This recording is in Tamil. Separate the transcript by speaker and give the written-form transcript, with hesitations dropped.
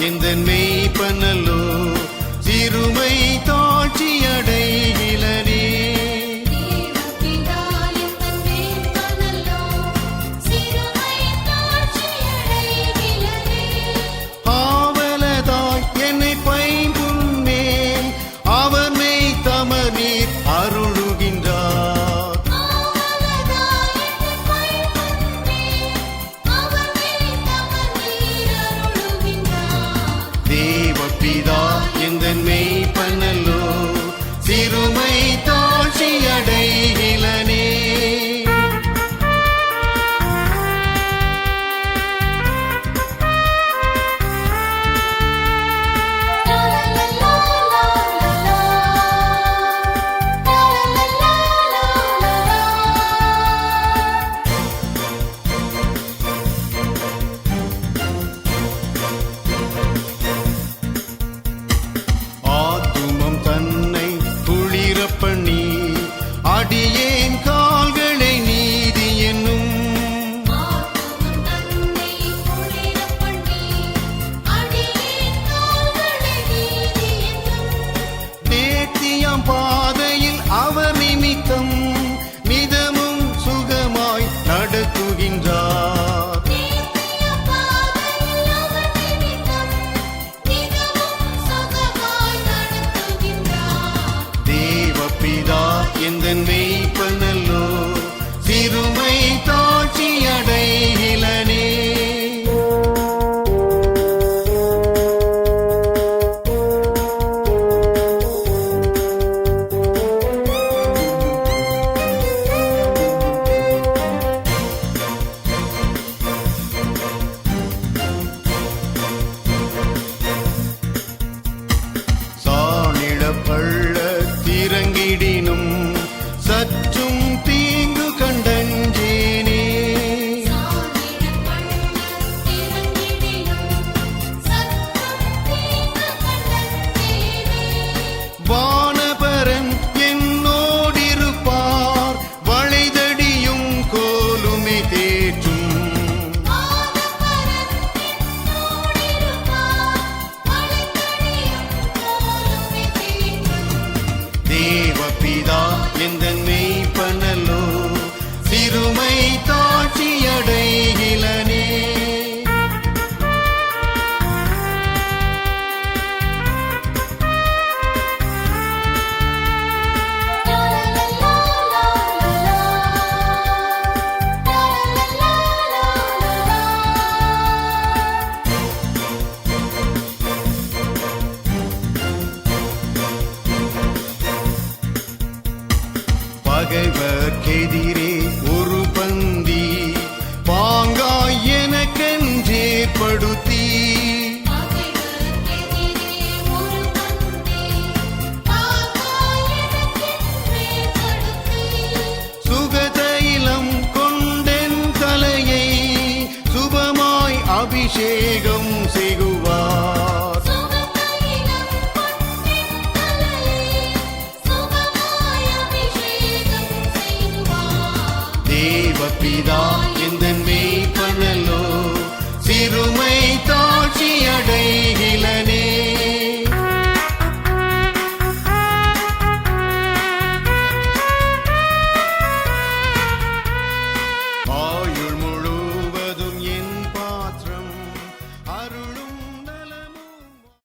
Speaker 1: எந்த மெய்ப்பனல்லோ சிறுமை தாழ்ச்சி அடைகிலனே. ஆவலதாய் என்னை பைம்புன்னே அவர் மெய் தமநீர் அருளுகின்றார். தேவபிதா எந்த மெய்ப்பனல்லோ சிறுமை தாழ்ச்சி அடைகிலனே. ஆத்துமம் தன்னை குளிரப் பண்ணி அடியேன் கால்களை நீதி என்னும் தேத்தியாம் பாதையில் அவர் நிமித்தம் மிதமும் சுகமாய் நடத்துகின்றார். தேவபிதா எந்த மெய்ப்பனல்லோ சிறுமை தாழ்ச்சி அடைகிலனே. சாணிடப்பள்ள திறங்கிடினும் சற்றும் தீங்கு கண்டஞ்சேனே. வானபரன் என்னோடிருப்பார் வளைதடியும் கோலுமே தேற்றும். தேவபிதா எந்த மெய்ப்பனல்லோ சிறுமை தாழ்ச்சி அடைகிலனே. பகைவர்க்கெதிரே ஒரு பந்தி பாங்காய் எனக்கென்றேற்படுத்தி சுகதைலம் கொண்டென் தலையை சுபமாய் அபிஷேகம்